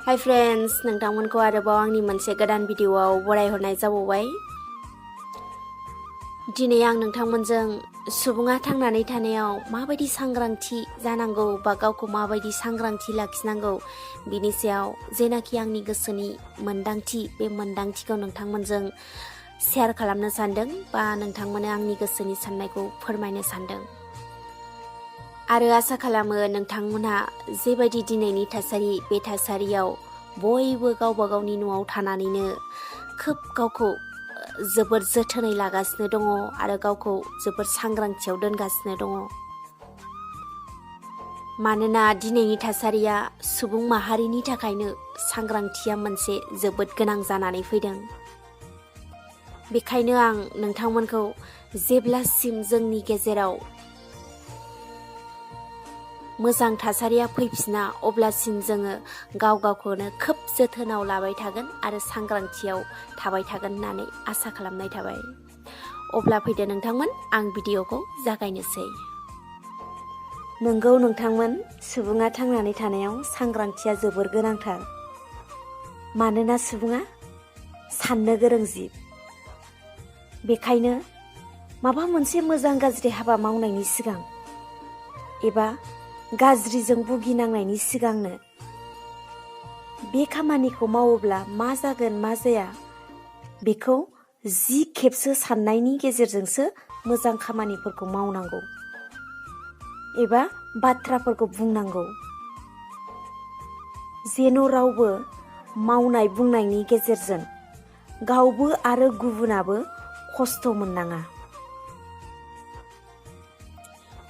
Hi friends, नोंथांमोनखौ आरोबाव आंनि मोनसे गोदान भिडिअआव बरायहरनाय जाबावबाय। दिनै आं नोंथांमोनजों सुबुङा थांनानै थानायाव माबायदि सांग्रांथि जानांगौ बा गावखौ माबायदि सांग्रांथि लाखिनांगौ बिनि सायाव जेनाखि आंनि गोसोनि मोनदांथि बे मोनदांथिखौ नोंथांमोनजों शेयार खालामनो सानदों बा नोंथांमोननो आंनि गोसोनि साननायखौ फोरमायनो सानदों। आरो आसा खालामो नोंथांमोनहा जेबायदि दिनैनि थासारि बे थासारियाव बयबो गावबा गावनि न'आव थानानैनो खोब गावखौ जोबोर जोथोनै लागासिनो दङ आरो गावखौ जोबोर सांग्रांथियाव दोनगासिनो दङ। मानोना दिनैनि थासारिया सुबुं माहारिनि थाखायनो सांग्रांथिया मोनसे जोबोद गोनां जानानै फैदों। बेखायनो आं नोंथांमोनखौ जेब्लासिम जोंनि गेजेराव मोजां थासारिया फैफिना अब्लासिम जोङो गाव गावखौनो खोब जोथोनाव लाबाय थागोन आरो सांग्रांथियाव थाबाय थागोन होननानै आसा खालामनाय थाबाय। अब्ला फैदो नोंथांमोन, आं भिडिअखौ जागायनोसै। नंगौ नोंथांमोन, सुबुङा थांनानै थानायाव सांग्रांथिया जोबोर गोनांथार। मानोना सुबुङा साननो गोरों जिब। बेखायनो माबा मोनसे मोजां गाज्रि हाबा मावनायनि सिगां एबा गाज्रिजों भुगिनांनायनि सिगांनो बे खामानिखौ मावोब्ला मा जागोन मा जाया बेखौ 10 खेबसो साननायनि गेजेरजोंसो मोजां खामानिफोरखौ मावनांगौ एबा बाथ्राफोरखौ बुंनांगौ। जेन' रावबो मावनाय बुंनायनि गेजेरजों गावबो आरो गुबुनाबो खस्थ' मोननाङा।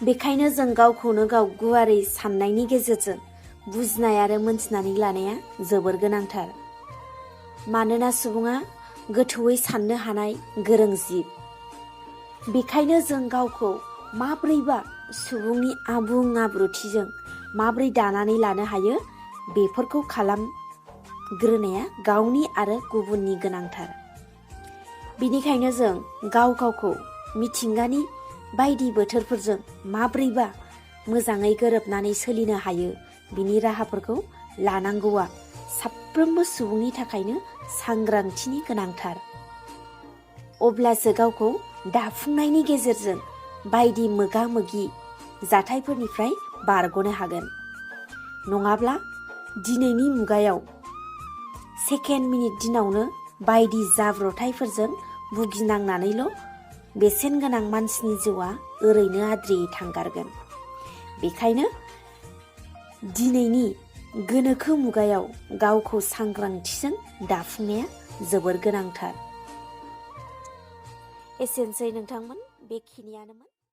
बेखायनो जों गावखौनो गाव गुवारै साननायनि गेजेरजों बुजिनाय आरो मोनथिनानै लानाया जोबोर गोनांथार। मानोना सुबुङा गोथौयै साननो हानाय गोरों जिब। बेखायनो जों गावखौ माब्रैबा सुबुंनि आबुं आब्रुथिजों माब्रै दानानै लानो हायो बेफोरखौ खालामग्रोनाया गावनि आरो गुबुननि गोनांथार। बिनिखायनो जों गावखौ मिथिंगानि बायदि बोथोरफोरजों माब्रैबा मोजाङै गोरोबनानै सोलिनो हायो बिनि राहाफोरखौ लानांगौआ साफ्रोमबो सुबुंनि थाखायनो सांग्रांथिनि गोनांथार। अब्लासो गावखौ दाफुंनायनि गेजेरजों बायदि मोगा मोगि जाथायफोरनिफ्राय बारग'नो हागोन। नङाब्ला दिनैनि मुगायाव सेकेन्ड मिनिट दिनावनो बायदि जाब्रथायफोरजों भुगिनांनानैल' बेसेन गोनां मानसिनि जिउआ ओरैनो आद्रियै थांगारगोन। बेखायनो दिनैनि गोनोखो मुगायाव गावखौ सांग्रांथिजों दाफुंनाया जोबोर गोनांथार। एसेनोसै नोंथांमोन, बेखिनियानोमोन।